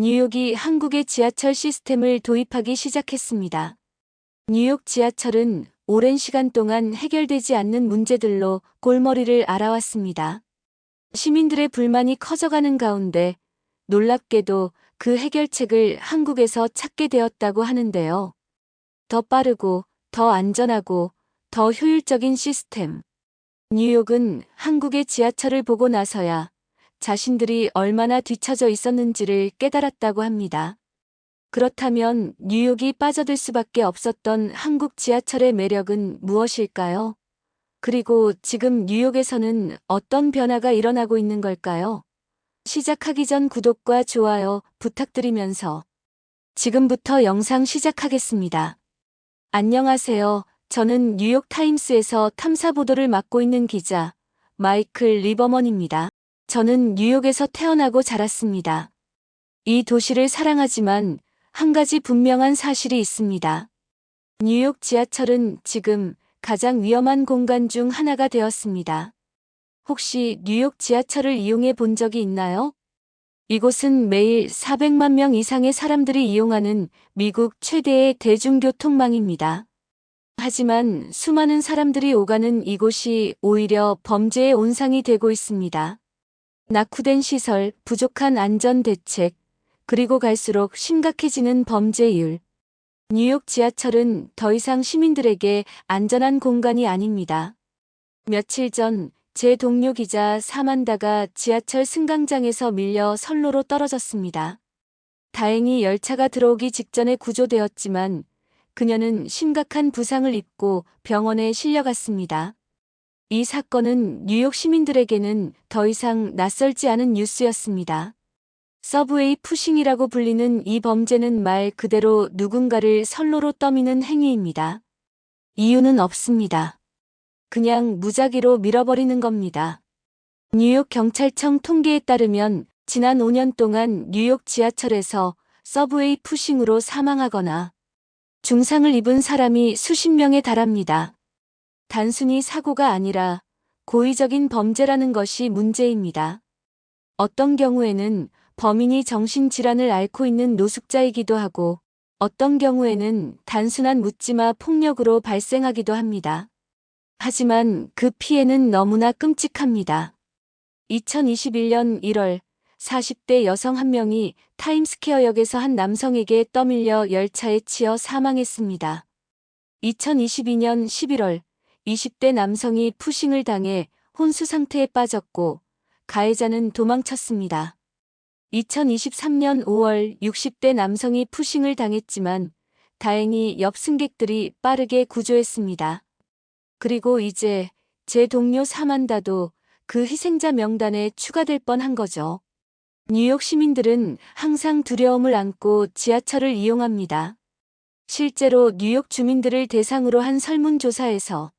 뉴욕이 한국의 지하철 시스템을 도입하기 시작했습니다. 뉴욕 지하철은 오랜 시간 동안 해결되지 않는 문제들로 골머리를 앓아왔습니다. 시민들의 불만이 커져가는 가운데 놀랍게도 그 해결책을 한국에서 찾게 되었다고 하는데요. 더 빠르고, 더 안전하고, 더 효율적인 시스템. 뉴욕은 한국의 지하철을 보고 나서야 자신들이 얼마나 뒤처져 있었는지를 깨달았다고 합니다. 그렇다면 뉴욕이 빠져들 수밖에 없었던 한국 지하철의 매력은 무엇일까요? 그리고 지금 뉴욕에서는 어떤 변화가 일어나고 있는 걸까요? 시작하기 전 구독과 좋아요 부탁드리면서 지금부터 영상 시작하겠습니다. 안녕하세요. 저는 뉴욕타임스에서 탐사보도를 맡고 있는 기자 마이클 리버먼입니다. 저는 뉴욕에서 태어나고 자랐습니다. 이 도시를 사랑하지만 한 가지 분명한 사실이 있습니다. 뉴욕 지하철은 지금 가장 위험한 공간 중 하나가 되었습니다. 혹시 뉴욕 지하철을 이용해 본 적이 있나요? 이곳은 매일 400만 명 이상의 사람들이 이용하는 미국 최대의 대중교통망입니다. 하지만 수많은 사람들이 오가는 이곳이 오히려 범죄의 온상이 되고 있습니다. 낙후된 시설, 부족한 안전 대책, 그리고 갈수록 심각해지는 범죄율. 뉴욕 지하철은 더 이상 시민들에게 안전한 공간이 아닙니다. 며칠 전 제 동료 기자 사만다가 지하철 승강장에서 밀려 선로로 떨어졌습니다. 다행히 열차가 들어오기 직전에 구조되었지만 그녀는 심각한 부상을 입고 병원에 실려갔습니다. 이 사건은 뉴욕 시민들에게는 더 이상 낯설지 않은 뉴스였습니다. 서브웨이 푸싱이라고 불리는 이 범죄는 말 그대로 누군가를 선로로 떠미는 행위입니다. 이유는 없습니다. 그냥 무작위로 밀어버리는 겁니다. 뉴욕 경찰청 통계에 따르면 지난 5년 동안 뉴욕 지하철에서 서브웨이 푸싱으로 사망하거나 중상을 입은 사람이 수십 명에 달합니다. 단순히 사고가 아니라 고의적인 범죄라는 것이 문제입니다. 어떤 경우에는 범인이 정신질환을 앓고 있는 노숙자이기도 하고 어떤 경우에는 단순한 묻지마 폭력으로 발생하기도 합니다. 하지만 그 피해는 너무나 끔찍합니다. 2021년 1월 40대 여성 한 명이 타임스퀘어역에서 한 남성에게 떠밀려 열차에 치여 사망했습니다. 2022년 11월 20대 남성이 푸싱을 당해 혼수 상태에 빠졌고 가해자는 도망쳤습니다. 2023년 5월 60대 남성이 푸싱을 당했지만 다행히 옆 승객들이 빠르게 구조했습니다. 그리고 이제 제 동료 사만다도 그 희생자 명단에 추가될 뻔한 거죠. 뉴욕 시민들은 항상 두려움을 안고 지하철을 이용합니다. 실제로 뉴욕 주민들을 대상으로 한 설문조사에서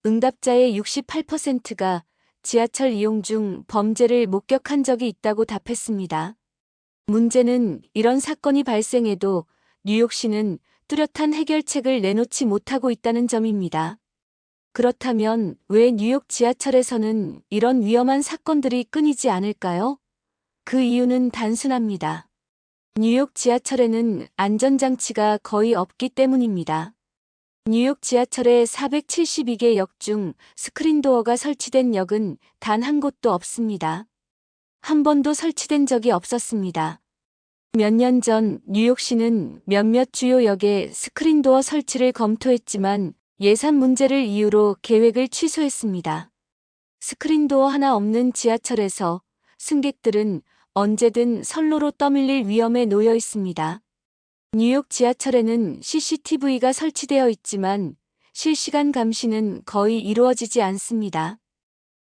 응답자의 68%가 지하철 이용 중 범죄를 목격한 적이 있다고 답했습니다. 문제는 이런 사건이 발생해도 뉴욕시는 뚜렷한 해결책을 내놓지 못하고 있다는 점입니다. 그렇다면 왜 뉴욕 지하철에서는 이런 위험한 사건들이 끊이지 않을까요? 그 이유는 단순합니다. 뉴욕 지하철에는 안전장치가 거의 없기 때문입니다. 뉴욕 지하철의 472개 역 중 스크린도어가 설치된 역은 단 한 곳도 없습니다. 한 번도 설치된 적이 없었습니다. 몇 년 전 뉴욕시는 몇몇 주요 역에 스크린도어 설치를 검토했지만 예산 문제를 이유로 계획을 취소했습니다. 스크린도어 하나 없는 지하철에서 승객들은 언제든 선로로 떠밀릴 위험에 놓여 있습니다. 뉴욕 지하철에는 CCTV가 설치되어 있지만 실시간 감시는 거의 이루어지지 않습니다.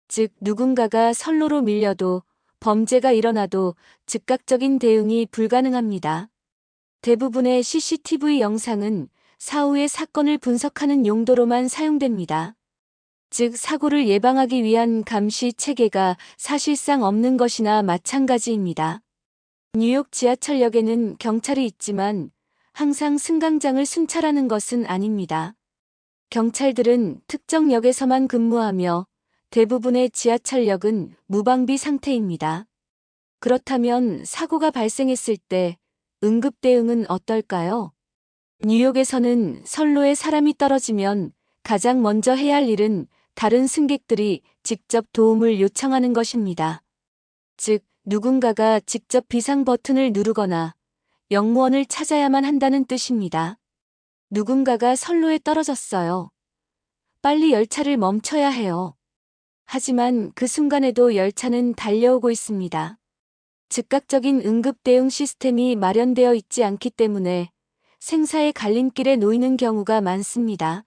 즉 누군가가 선로로 밀려도 범죄가 일어나도 즉각적인 대응이 불가능합니다. 대부분의 CCTV 영상은 사후의 사건을 분석하는 용도로만 사용됩니다. 즉 사고를 예방하기 위한 감시 체계가 사실상 없는 것이나 마찬가지입니다. 뉴욕 지하철역에는 경찰이 있지만 항상 승강장을 순찰하는 것은 아닙니다. 경찰들은 특정 역에서만 근무하며 대부분의 지하철역은 무방비 상태입니다. 그렇다면 사고가 발생했을 때 응급 대응은 어떨까요? 뉴욕에서는 선로에 사람이 떨어지면 가장 먼저 해야 할 일은 다른 승객들이 직접 도움을 요청하는 것입니다. 즉, 누군가가 직접 비상 버튼을 누르거나 역무원을 찾아야만 한다는 뜻입니다. 누군가가 선로에 떨어졌어요. 빨리 열차를 멈춰야 해요. 하지만 그 순간에도 열차는 달려오고 있습니다. 즉각적인 응급 대응 시스템이 마련되어 있지 않기 때문에 생사의 갈림길에 놓이는 경우가 많습니다.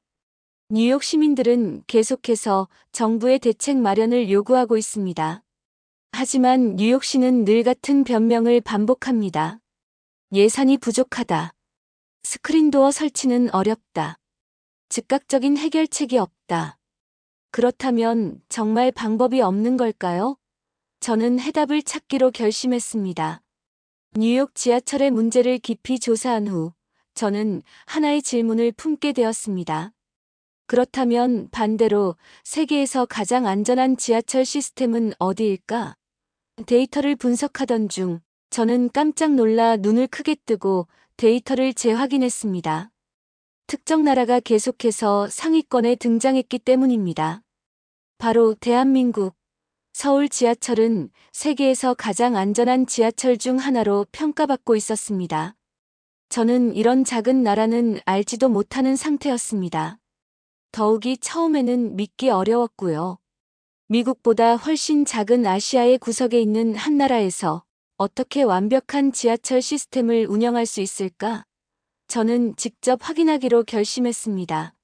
뉴욕 시민들은 계속해서 정부의 대책 마련을 요구하고 있습니다. 하지만 뉴욕시는 늘 같은 변명을 반복합니다. 예산이 부족하다. 스크린도어 설치는 어렵다. 즉각적인 해결책이 없다. 그렇다면 정말 방법이 없는 걸까요? 저는 해답을 찾기로 결심했습니다. 뉴욕 지하철의 문제를 깊이 조사한 후 저는 하나의 질문을 품게 되었습니다. 그렇다면 반대로 세계에서 가장 안전한 지하철 시스템은 어디일까? 데이터를 분석하던 중 저는 깜짝 놀라 눈을 크게 뜨고 데이터를 재확인했습니다. 특정 나라가 계속해서 상위권에 등장했기 때문입니다. 바로 대한민국. 서울 지하철은 세계에서 가장 안전한 지하철 중 하나로 평가받고 있었습니다. 저는 이런 작은 나라는 알지도 못하는 상태였습니다. 더욱이 처음에는 믿기 어려웠고요. 미국보다 훨씬 작은 아시아의 구석에 있는 한 나라에서 어떻게 완벽한 지하철 시스템을 운영할 수 있을까? 저는 직접 확인하기로 결심했습니다.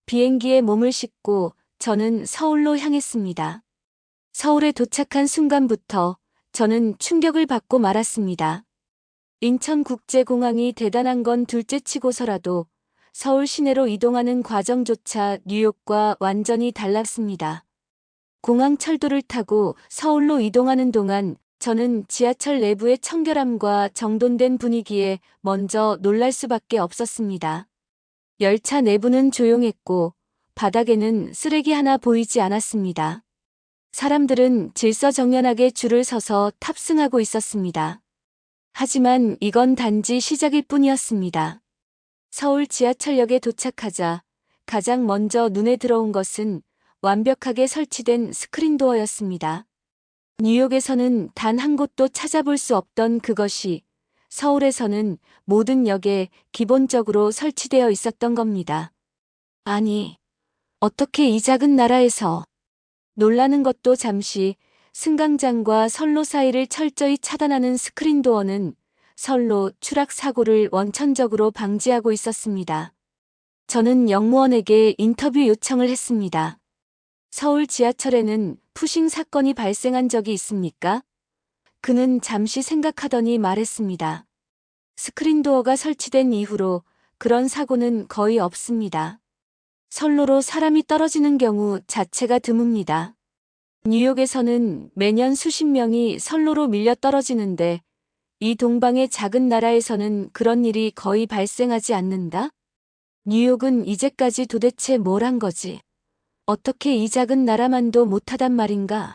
비행기에 몸을 싣고 저는 서울로 향했습니다. 서울에 도착한 순간부터 저는 충격을 받고 말았습니다. 인천국제공항이 대단한 건 둘째치고서라도 서울 시내로 이동하는 과정조차 뉴욕과 완전히 달랐습니다. 공항 철도를 타고 서울로 이동하는 동안 저는 지하철 내부의 청결함과 정돈된 분위기에 먼저 놀랄 수밖에 없었습니다. 열차 내부는 조용했고 바닥에는 쓰레기 하나 보이지 않았습니다. 사람들은 질서정연하게 줄을 서서 탑승하고 있었습니다. 하지만 이건 단지 시작일 뿐이었습니다. 서울 지하철역에 도착하자 가장 먼저 눈에 들어온 것은 완벽하게 설치된 스크린도어였습니다. 뉴욕에서는 단 한 곳도 찾아볼 수 없던 그것이 서울에서는 모든 역에 기본적으로 설치되어 있었던 겁니다. 아니, 어떻게 이 작은 나라에서? 놀라는 것도 잠시 승강장과 선로 사이를 철저히 차단하는 스크린도어는 선로 추락 사고를 원천적으로 방지하고 있었습니다. 저는 역무원에게 인터뷰 요청을 했습니다. 서울 지하철에는 푸싱 사건이 발생한 적이 있습니까? 그는 잠시 생각하더니 말했습니다. 스크린도어가 설치된 이후로 그런 사고는 거의 없습니다. 선로로 사람이 떨어지는 경우 자체가 드뭅니다. 뉴욕에서는 매년 수십 명이 선로로 밀려 떨어지는데 이 동방의 작은 나라에서는 그런 일이 거의 발생하지 않는다? 뉴욕은 이제까지 도대체 뭘 한 거지? 어떻게 이 작은 나라만도 못하단 말인가?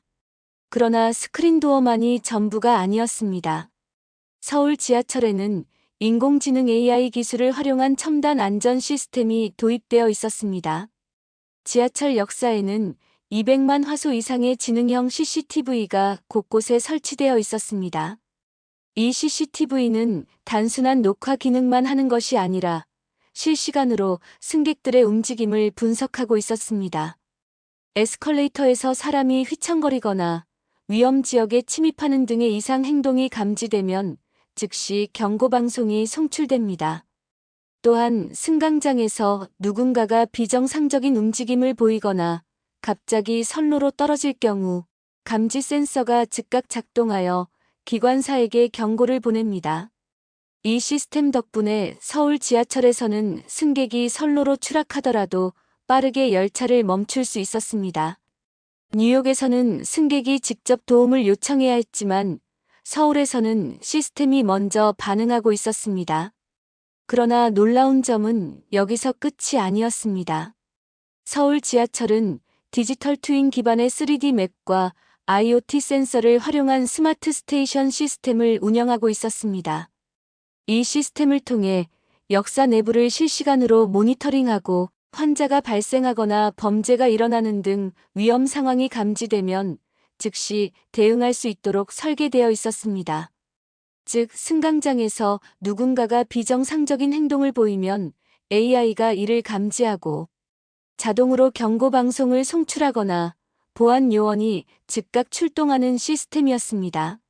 그러나 스크린도어만이 전부가 아니었습니다. 서울 지하철에는 인공지능 AI 기술을 활용한 첨단 안전 시스템이 도입되어 있었습니다. 지하철 역사에는 200만 화소 이상의 지능형 CCTV가 곳곳에 설치되어 있었습니다. 이 CCTV는 단순한 녹화 기능만 하는 것이 아니라 실시간으로 승객들의 움직임을 분석하고 있었습니다. 에스컬레이터에서 사람이 휘청거리거나 위험 지역에 침입하는 등의 이상 행동이 감지되면 즉시 경고방송이 송출됩니다. 또한 승강장에서 누군가가 비정상적인 움직임을 보이거나 갑자기 선로로 떨어질 경우 감지 센서가 즉각 작동하여 기관사에게 경고를 보냅니다. 이 시스템 덕분에 서울 지하철에서는 승객이 선로로 추락하더라도 빠르게 열차를 멈출 수 있었습니다. 뉴욕에서는 승객이 직접 도움을 요청해야 했지만 서울에서는 시스템이 먼저 반응하고 있었습니다. 그러나 놀라운 점은 여기서 끝이 아니었습니다. 서울 지하철은 디지털 트윈 기반의 3D 맵과 IoT 센서를 활용한 스마트 스테이션 시스템을 운영하고 있었습니다. 이 시스템을 통해 역사 내부를 실시간으로 모니터링하고 환자가 발생하거나 범죄가 일어나는 등 위험 상황이 감지되면 즉시 대응할 수 있도록 설계되어 있었습니다. 즉, 승강장에서 누군가가 비정상적인 행동을 보이면 AI가 이를 감지하고 자동으로 경고 방송을 송출하거나 보안 요원이 즉각 출동하는 시스템이었습니다.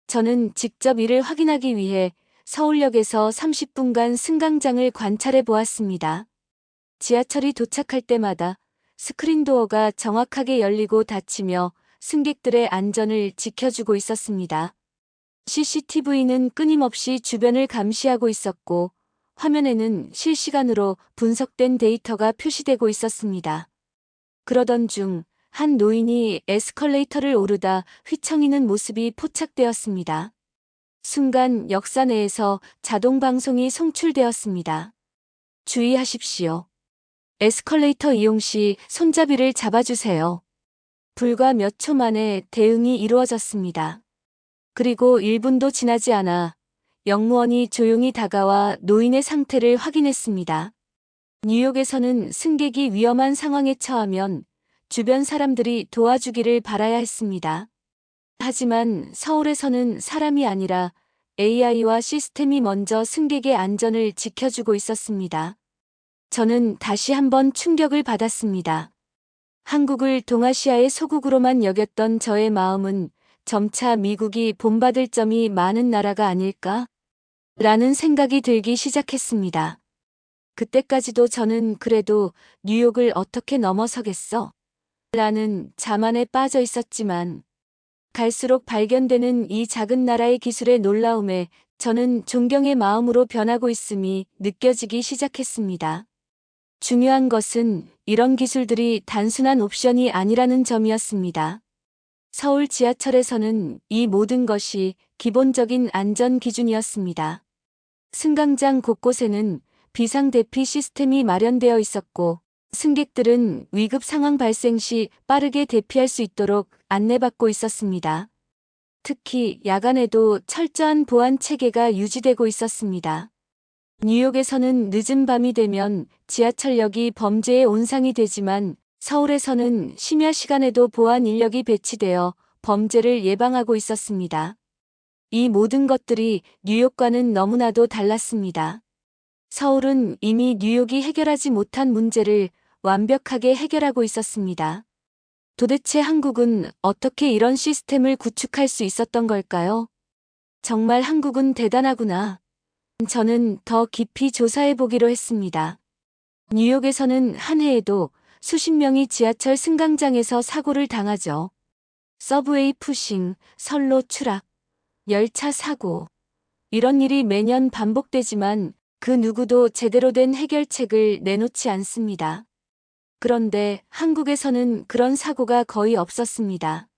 저는 직접 이를 확인하기 위해 서울역에서 30분간 승강장을 관찰해 보았습니다. 지하철이 도착할 때마다 스크린 도어가 정확하게 열리고 닫히며 승객들의 안전을 지켜주고 있었습니다. CCTV는 끊임없이 주변을 감시하고 있었고, 화면에는 실시간으로 분석된 데이터가 표시되고 있었습니다. 그러던 중 한 노인이 에스컬레이터를 오르다 휘청이는 모습이 포착되었습니다. 순간 역사 내에서 자동 방송이 송출되었습니다. 주의하십시오. 에스컬레이터 이용 시 손잡이를 잡아주세요. 불과 몇 초 만에 대응이 이루어졌습니다. 그리고 1분도 지나지 않아 역무원이 조용히 다가와 노인의 상태를 확인했습니다. 뉴욕에서는 승객이 위험한 상황에 처하면 주변 사람들이 도와주기를 바라야 했습니다. 하지만 서울에서는 사람이 아니라 AI와 시스템이 먼저 승객의 안전을 지켜주고 있었습니다. 저는 다시 한번 충격을 받았습니다. 한국을 동아시아의 소국으로만 여겼던 저의 마음은 점차 미국이 본받을 점이 많은 나라가 아닐까? 라는 생각이 들기 시작했습니다. 그때까지도 저는 그래도 뉴욕을 어떻게 넘어서겠어? 라는 자만에 빠져 있었지만 갈수록 발견되는 이 작은 나라의 기술의 놀라움에 저는 존경의 마음으로 변하고 있음이 느껴지기 시작했습니다. 중요한 것은 이런 기술들이 단순한 옵션이 아니라는 점이었습니다. 서울 지하철에서는 이 모든 것이 기본적인 안전 기준이었습니다. 승강장 곳곳에는 비상 대피 시스템이 마련되어 있었고, 승객들은 위급 상황 발생 시 빠르게 대피할 수 있도록 안내받고 있었습니다. 특히 야간에도 철저한 보안 체계가 유지되고 있었습니다. 뉴욕에서는 늦은 밤이 되면 지하철역이 범죄의 온상이 되지만 서울에서는 심야 시간에도 보안 인력이 배치되어 범죄를 예방하고 있었습니다. 이 모든 것들이 뉴욕과는 너무나도 달랐습니다. 서울은 이미 뉴욕이 해결하지 못한 문제를 완벽하게 해결하고 있었습니다. 도대체 한국은 어떻게 이런 시스템을 구축할 수 있었던 걸까요? 정말 한국은 대단하구나. 저는 더 깊이 조사해 보기로 했습니다. 뉴욕에서는 한 해에도 수십 명이 지하철 승강장에서 사고를 당하죠. 서브웨이 푸싱, 선로 추락, 열차 사고. 이런 일이 매년 반복되지만 그 누구도 제대로 된 해결책을 내놓지 않습니다. 그런데 한국에서는 그런 사고가 거의 없었습니다.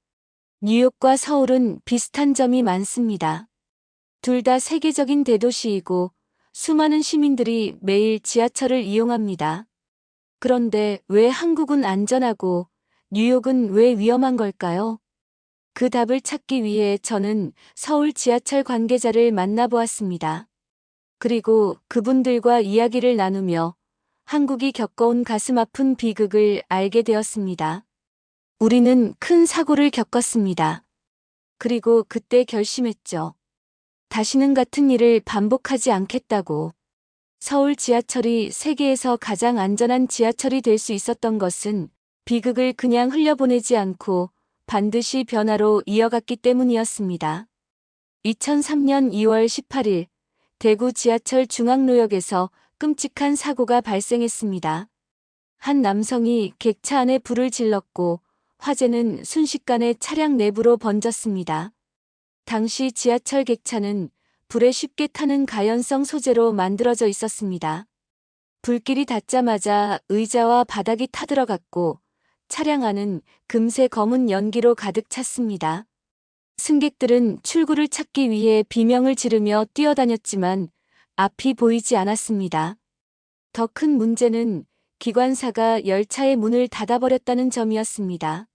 뉴욕과 서울은 비슷한 점이 많습니다. 둘 다 세계적인 대도시이고 수많은 시민들이 매일 지하철을 이용합니다. 그런데 왜 한국은 안전하고 뉴욕은 왜 위험한 걸까요? 그 답을 찾기 위해 저는 서울 지하철 관계자를 만나보았습니다. 그리고 그분들과 이야기를 나누며 한국이 겪어온 가슴 아픈 비극을 알게 되었습니다. 우리는 큰 사고를 겪었습니다. 그리고 그때 결심했죠. 다시는 같은 일을 반복하지 않겠다고. 서울 지하철이 세계에서 가장 안전한 지하철이 될 수 있었던 것은 비극을 그냥 흘려보내지 않고 반드시 변화로 이어갔기 때문이었습니다. 2003년 2월 18일 대구 지하철 중앙로역에서 끔찍한 사고가 발생했습니다. 한 남성이 객차 안에 불을 질렀고 화재는 순식간에 차량 내부로 번졌습니다. 당시 지하철 객차는 불에 쉽게 타는 가연성 소재로 만들어져 있었습니다. 불길이 닿자마자 의자와 바닥이 타들어갔고 차량 안은 금세 검은 연기로 가득 찼습니다. 승객들은 출구를 찾기 위해 비명을 지르며 뛰어다녔지만 앞이 보이지 않았습니다. 더 큰 문제는 기관사가 열차의 문을 닫아버렸다는 점이었습니다.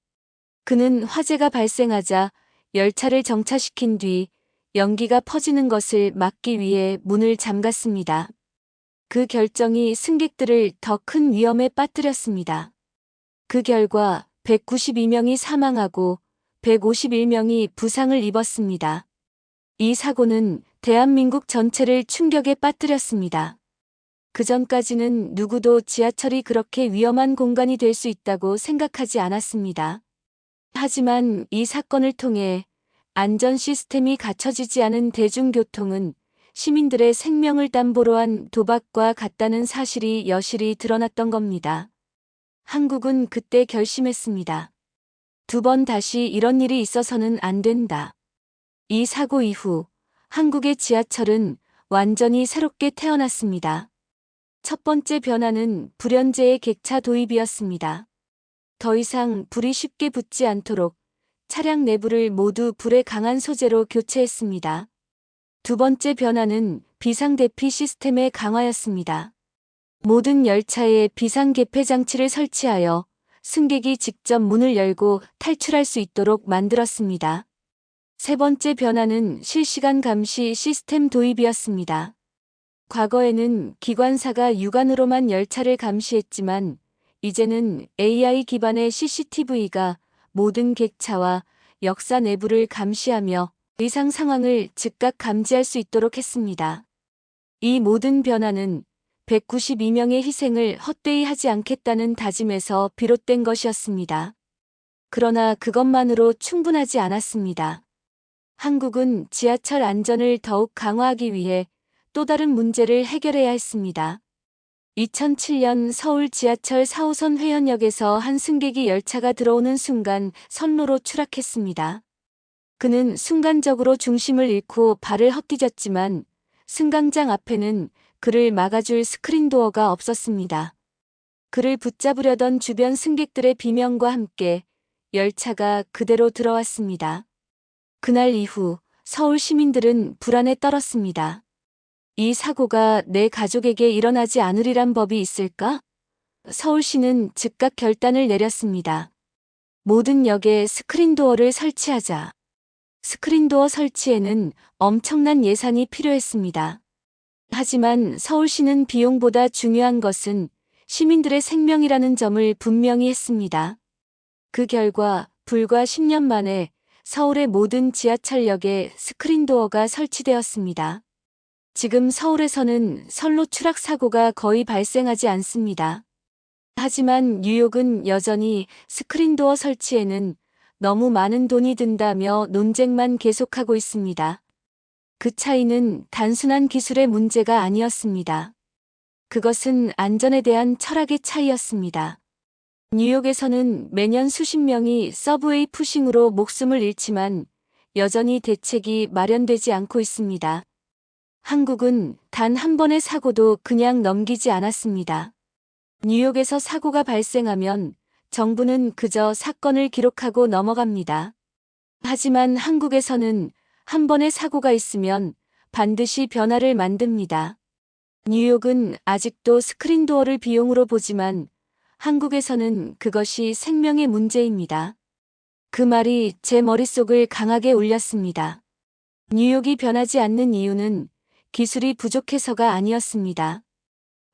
그는 화재가 발생하자 열차를 정차시킨 뒤 연기가 퍼지는 것을 막기 위해 문을 잠갔습니다. 그 결정이 승객들을 더 큰 위험에 빠뜨렸습니다. 그 결과 192명이 사망하고 151명이 부상을 입었습니다. 이 사고는 대한민국 전체를 충격에 빠뜨렸습니다. 그전까지는 누구도 지하철이 그렇게 위험한 공간이 될 수 있다고 생각하지 않았습니다. 하지만 이 사건을 통해 안전 시스템이 갖춰지지 않은 대중교통은 시민들의 생명을 담보로 한 도박과 같다는 사실이 여실히 드러났던 겁니다. 한국은 그때 결심했습니다. 두 번 다시 이런 일이 있어서는 안 된다. 이 사고 이후 한국의 지하철은 완전히 새롭게 태어났습니다. 첫 번째 변화는 불연제의 객차 도입이었습니다. 더 이상 불이 쉽게 붙지 않도록 차량 내부를 모두 불에 강한 소재로 교체했습니다. 두 번째 변화는 비상대피 시스템의 강화였습니다. 모든 열차에 비상개폐 장치를 설치하여 승객이 직접 문을 열고 탈출할 수 있도록 만들었습니다. 세 번째 변화는 실시간 감시 시스템 도입이었습니다. 과거에는 기관사가 육안으로만 열차를 감시했지만 이제는 AI 기반의 CCTV가 모든 객차와 역사 내부를 감시하며 이상 상황을 즉각 감지할 수 있도록 했습니다. 이 모든 변화는 192명의 희생을 헛되이 하지 않겠다는 다짐에서 비롯된 것이었습니다. 그러나 그것만으로 충분하지 않았습니다. 한국은 지하철 안전을 더욱 강화하기 위해 또 다른 문제를 해결해야 했습니다. 2007년 서울 지하철 4호선 회원역에서 한 승객이 열차가 들어오는 순간 선로로 추락했습니다. 그는 순간적으로 중심을 잃고 발을 헛디뎠지만 승강장 앞에는 그를 막아줄 스크린도어가 없었습니다. 그를 붙잡으려던 주변 승객들의 비명과 함께 열차가 그대로 들어왔습니다. 그날 이후 서울 시민들은 불안에 떨었습니다. 이 사고가 내 가족에게 일어나지 않으리란 법이 있을까? 서울시는 즉각 결단을 내렸습니다. 모든 역에 스크린도어를 설치하자. 스크린도어 설치에는 엄청난 예산이 필요했습니다. 하지만 서울시는 비용보다 중요한 것은 시민들의 생명이라는 점을 분명히 했습니다. 그 결과 불과 10년 만에 서울의 모든 지하철역에 스크린도어가 설치되었습니다. 지금 서울에서는 선로 추락 사고가 거의 발생하지 않습니다. 하지만 뉴욕은 여전히 스크린도어 설치에는 너무 많은 돈이 든다며 논쟁만 계속하고 있습니다. 그 차이는 단순한 기술의 문제가 아니었습니다. 그것은 안전에 대한 철학의 차이였습니다. 뉴욕에서는 매년 수십 명이 서브웨이 푸싱으로 목숨을 잃지만 여전히 대책이 마련되지 않고 있습니다. 한국은 단 한 번의 사고도 그냥 넘기지 않았습니다. 뉴욕에서 사고가 발생하면 정부는 그저 사건을 기록하고 넘어갑니다. 하지만 한국에서는 한 번의 사고가 있으면 반드시 변화를 만듭니다. 뉴욕은 아직도 스크린도어를 비용으로 보지만 한국에서는 그것이 생명의 문제입니다. 그 말이 제 머릿속을 강하게 울렸습니다. 뉴욕이 변하지 않는 이유는 기술이 부족해서가 아니었습니다.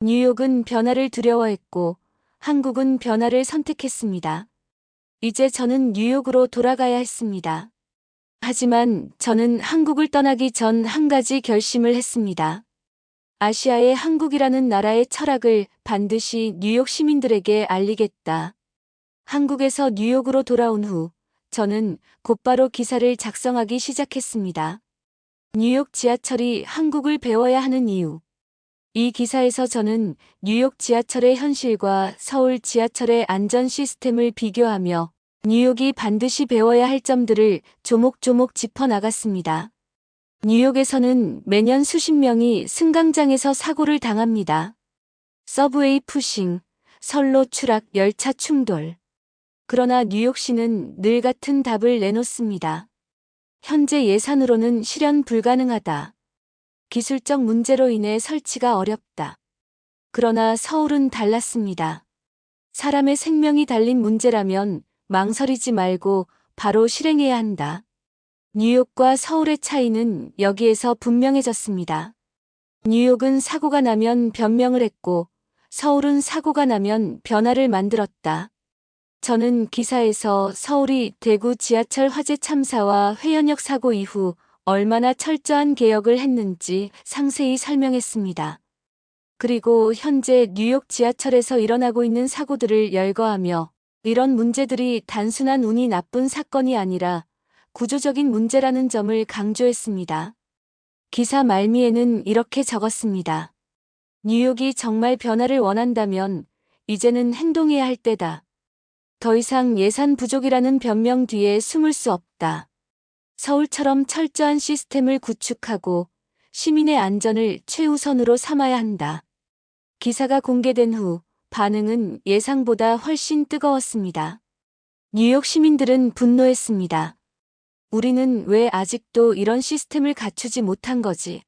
뉴욕은 변화를 두려워했고 한국은 변화를 선택했습니다. 이제 저는 뉴욕으로 돌아가야 했습니다. 하지만 저는 한국을 떠나기 전 한 가지 결심을 했습니다. 아시아의 한국이라는 나라의 철학을 반드시 뉴욕 시민들에게 알리겠다. 한국에서 뉴욕으로 돌아온 후 저는 곧바로 기사를 작성하기 시작했습니다. 뉴욕 지하철이 한국을 배워야 하는 이유. 이 기사에서 저는 뉴욕 지하철의 현실과 서울 지하철의 안전 시스템을 비교하며 뉴욕이 반드시 배워야 할 점들을 조목조목 짚어나갔습니다. 뉴욕에서는 매년 수십 명이 승강장에서 사고를 당합니다. 서브웨이 푸싱, 선로 추락, 열차 충돌. 그러나 뉴욕시는 늘 같은 답을 내놓습니다. 현재 예산으로는 실현 불가능하다. 기술적 문제로 인해 설치가 어렵다. 그러나 서울은 달랐습니다. 사람의 생명이 달린 문제라면 망설이지 말고 바로 실행해야 한다. 뉴욕과 서울의 차이는 여기에서 분명해졌습니다. 뉴욕은 사고가 나면 변명을 했고 서울은 사고가 나면 변화를 만들었다. 저는 기사에서 서울이 대구 지하철 화재 참사와 회연역 사고 이후 얼마나 철저한 개혁을 했는지 상세히 설명했습니다. 그리고 현재 뉴욕 지하철에서 일어나고 있는 사고들을 열거하며 이런 문제들이 단순한 운이 나쁜 사건이 아니라 구조적인 문제라는 점을 강조했습니다. 기사 말미에는 이렇게 적었습니다. 뉴욕이 정말 변화를 원한다면 이제는 행동해야 할 때다. 더 이상 예산 부족이라는 변명 뒤에 숨을 수 없다. 서울처럼 철저한 시스템을 구축하고 시민의 안전을 최우선으로 삼아야 한다. 기사가 공개된 후 반응은 예상보다 훨씬 뜨거웠습니다. 뉴욕 시민들은 분노했습니다. 우리는 왜 아직도 이런 시스템을 갖추지 못한 거지?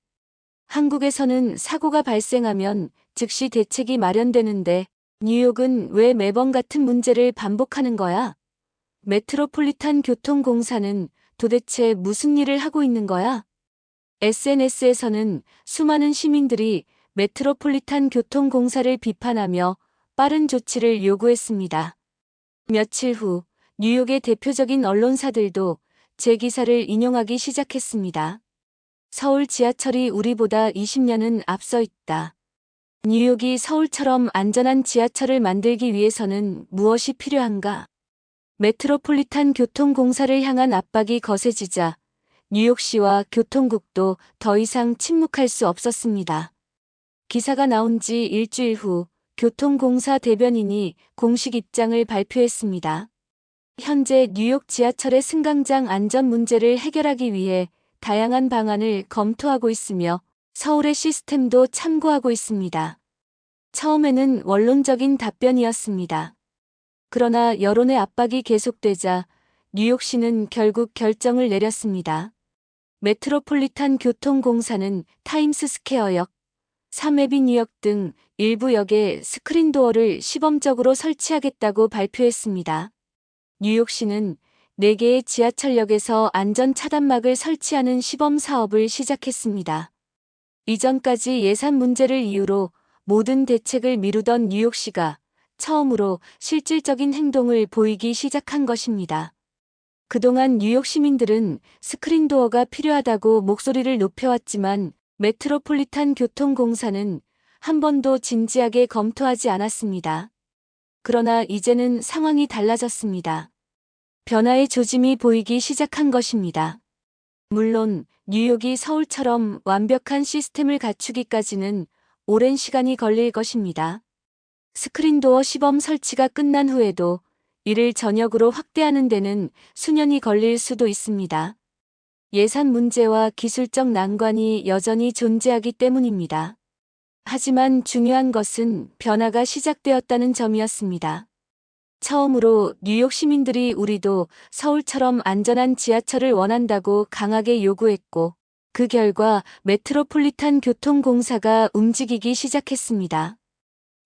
한국에서는 사고가 발생하면 즉시 대책이 마련되는데 뉴욕은 왜 매번 같은 문제를 반복하는 거야? 메트로폴리탄 교통공사는 도대체 무슨 일을 하고 있는 거야? SNS에서는 수많은 시민들이 메트로폴리탄 교통공사를 비판하며 빠른 조치를 요구했습니다. 며칠 후 뉴욕의 대표적인 언론사들도 제 기사를 인용하기 시작했습니다. 서울 지하철이 우리보다 20년은 앞서 있다. 뉴욕이 서울처럼 안전한 지하철을 만들기 위해서는 무엇이 필요한가? 메트로폴리탄 교통공사를 향한 압박이 거세지자 뉴욕시와 교통국도 더 이상 침묵할 수 없었습니다. 기사가 나온 지 일주일 후 교통공사 대변인이 공식 입장을 발표했습니다. 현재 뉴욕 지하철의 승강장 안전 문제를 해결하기 위해 다양한 방안을 검토하고 있으며 서울의 시스템도 참고하고 있습니다. 처음에는 원론적인 답변이었습니다. 그러나 여론의 압박이 계속되자 뉴욕시는 결국 결정을 내렸습니다. 메트로폴리탄 교통공사는 타임스스퀘어역, 3에비뉴역 등 일부 역에 스크린도어를 시범적으로 설치하겠다고 발표했습니다. 뉴욕시는 4개의 지하철역에서 안전 차단막을 설치하는 시범 사업을 시작했습니다. 이전까지 예산 문제를 이유로 모든 대책을 미루던 뉴욕시가 처음으로 실질적인 행동을 보이기 시작한 것입니다. 그동안 뉴욕 시민들은 스크린도어가 필요하다고 목소리를 높여왔지만 메트로폴리탄 교통공사는 한 번도 진지하게 검토하지 않았습니다. 그러나 이제는 상황이 달라졌습니다. 변화의 조짐이 보이기 시작한 것입니다. 물론 뉴욕이 서울처럼 완벽한 시스템을 갖추기까지는 오랜 시간이 걸릴 것입니다. 스크린도어 시범 설치가 끝난 후에도 이를 전역으로 확대하는 데는 수년이 걸릴 수도 있습니다. 예산 문제와 기술적 난관이 여전히 존재하기 때문입니다. 하지만 중요한 것은 변화가 시작되었다는 점이었습니다. 처음으로 뉴욕 시민들이 우리도 서울처럼 안전한 지하철을 원한다고 강하게 요구했고 그 결과 메트로폴리탄 교통공사가 움직이기 시작했습니다.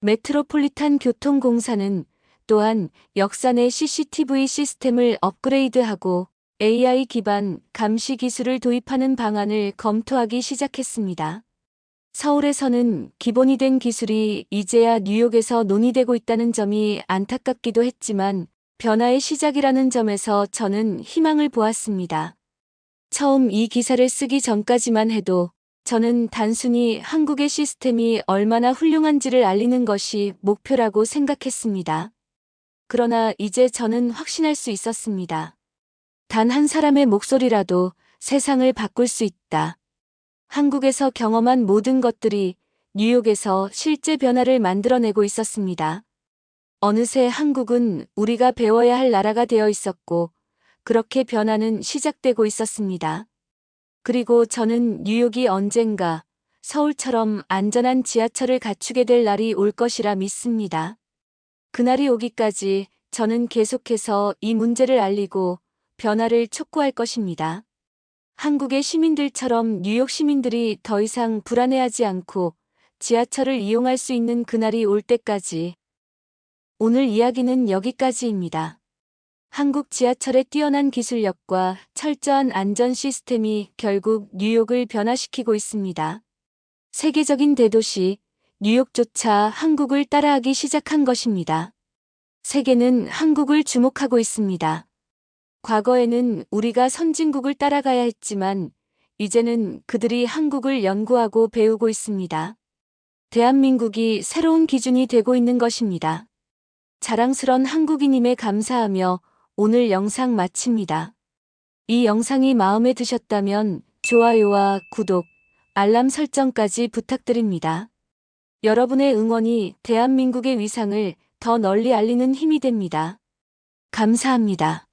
메트로폴리탄 교통공사는 또한 역사 내 CCTV 시스템을 업그레이드하고 AI 기반 감시 기술을 도입하는 방안을 검토하기 시작했습니다. 서울에서는 기본이 된 기술이 이제야 뉴욕에서 논의되고 있다는 점이 안타깝기도 했지만 변화의 시작이라는 점에서 저는 희망을 보았습니다. 처음 이 기사를 쓰기 전까지만 해도 저는 단순히 한국의 시스템이 얼마나 훌륭한지를 알리는 것이 목표라고 생각했습니다. 그러나 이제 저는 확신할 수 있었습니다. 단 한 사람의 목소리라도 세상을 바꿀 수 있다. 한국에서 경험한 모든 것들이 뉴욕에서 실제 변화를 만들어내고 있었습니다. 어느새 한국은 우리가 배워야 할 나라가 되어 있었고, 그렇게 변화는 시작되고 있었습니다. 그리고 저는 뉴욕이 언젠가 서울처럼 안전한 지하철을 갖추게 될 날이 올 것이라 믿습니다. 그날이 오기까지 저는 계속해서 이 문제를 알리고 변화를 촉구할 것입니다. 한국의 시민들처럼 뉴욕 시민들이 더 이상 불안해하지 않고 지하철을 이용할 수 있는 그날이 올 때까지. 오늘 이야기는 여기까지입니다. 한국 지하철의 뛰어난 기술력과 철저한 안전 시스템이 결국 뉴욕을 변화시키고 있습니다. 세계적인 대도시, 뉴욕조차 한국을 따라하기 시작한 것입니다. 세계는 한국을 주목하고 있습니다. 과거에는 우리가 선진국을 따라가야 했지만, 이제는 그들이 한국을 연구하고 배우고 있습니다. 대한민국이 새로운 기준이 되고 있는 것입니다. 자랑스런 한국인임에 감사하며 오늘 영상 마칩니다. 이 영상이 마음에 드셨다면 좋아요와 구독, 알람 설정까지 부탁드립니다. 여러분의 응원이 대한민국의 위상을 더 널리 알리는 힘이 됩니다. 감사합니다.